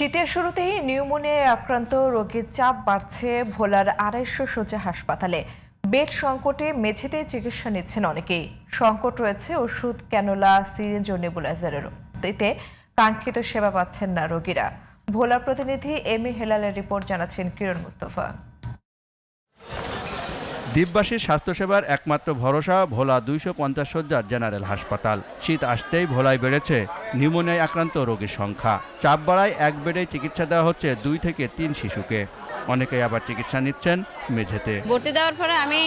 শীতের শুরুতেই নিউমোনিয়ায় আক্রান্ত রোগীর চাপ বাড়ছে ভোলার ২৫০ শয্যা হাসপাতালে। বেড সংকটে মেঝেতে চিকিৎসা নিচ্ছেন অনেকেই। সংকট রয়েছে ওষুধ, ক্যানোলা, সিরিঞ্জ ও নেবুলাইজারেরও। এতে কাঙ্ক্ষিত সেবা পাচ্ছেন না রোগীরা। ভোলা প্রতিনিধি এম এ হেলালের রিপোর্ট জানাচ্ছেন কিরণ মুস্তফা। দ্বীপবাসীর স্বাস্থ্যসেবার একমাত্র ভরসা ভোলা ২৫০ শয্যার জেনারেল হাসপাতাল। শীত আসতেই ভোলায় বেড়েছে নিউমোনিয়ায় আক্রান্ত রোগীর সংখ্যা। চাপ বাড়ায় এক বেডে চিকিৎসা দেওয়া হচ্ছে ২ থেকে ৩ শিশুকে। অনেকেই আবার চিকিৎসা নিচ্ছেন মেঝেতে। ভর্তি দেওয়ার পরে আমি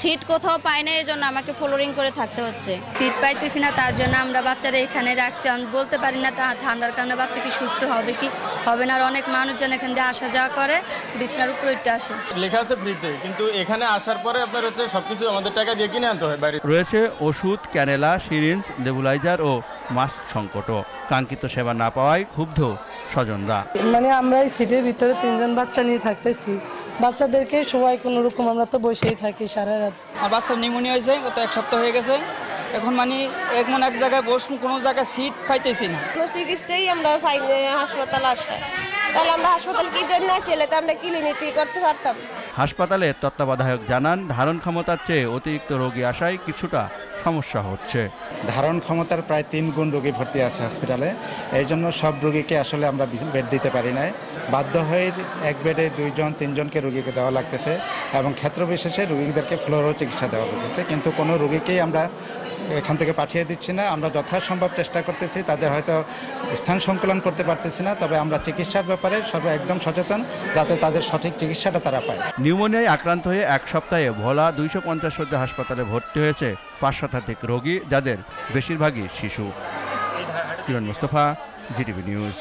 সিট কোথাও পাই না, এই জন্য আমাকে ফ্লোরিং করে থাকতে হচ্ছে। সিট পাইতেছি না, তার জন্য আমরা বাচ্চারা এখানে রাখছি। আমি বলতে পারি না ঠান্ডার কারণে বাচ্চা কি সুস্থ হবে কি হবে না। আর অনেক মানুষজন এখান দিয়ে আসা যাওয়া করে, বিছনার উপরে উঠে আসে। লেখা আছে ফ্রিতে, কিন্তু এখানে আসার পরে আপনার হচ্ছে সবকিছু আমাদের টাকা দিয়ে কিনে আনতে হয় বাইরে। রয়েছে ওষুধ, ক্যানেলা, সিরিঞ্জ, নেবুলাইজার ও মাস্ক সংকটও। কাঙ্ক্ষিত সেবা না পাওয়ায় ক্ষুব্ধ স্বজনরা। আমরা এই সিটের ভিতরে ৩ জন বাচ্চা নিয়ে থাকতেছি। বাচ্চাদেরকে সবাই কোনো রকম, আমরা তো বসেই থাকি সারা রাত। আমার বাচ্চার নিউমোনিয়া হয়েছে, গত 1 সপ্তাহ হয়ে গেছে। এখন এমন এক জায়গায় বসুন, কোনো জায়গায় সিট পাইতেছি না। চিকিৎসাই আমরা পাই হাসপাতাল আসা, তাহলে আমরা হাসপাতাল কি জন্য আসলে তো আমরা ক্লিনিকই করতে পারতাম। হাসপাতালের তত্ত্বাবধায়ক জানান, ধারণ ক্ষমতার চেয়ে অতিরিক্ত রোগী আসায় কিছুটা সমস্যা হচ্ছে। ধারণ ক্ষমতার প্রায় 3 গুণ রোগী ভর্তি আছে হসপিটালে। এই জন্য সব রোগীকে আসলে আমরা বেড দিতে পারি না। বাধ্য হয়ে এক বেডে 2 জন 3 জনকে রোগীকে দেওয়া লাগতেছে এবং ক্ষেত্র বিশেষে রোগীদেরকে ফ্লোরও চিকিৎসা দেওয়া লাগতেছে। কিন্তু কোনো রোগীকেই আমরা এখান থেকে পাঠিয়ে দিচ্ছি না। আমরা যথাসম্ভব চেষ্টা করতেছি, তাদের হয়তো স্থান সংকুলন করতে পারতেছি না, তবে আমরা চিকিৎসার ব্যাপারে একদম সচেতন, যাতে তাদের সঠিক চিকিৎসাটা তারা পায়। নিউমোনিয়ায় আক্রান্ত হয়ে 1 সপ্তাহে ভোলা ২৫০ শয্যা হাসপাতালে ভর্তি হয়েছে 5 শতাধিক রোগী, যাদের বেশিরভাগই শিশু। কিরণ মুস্তফা, জিটিভি নিউজ।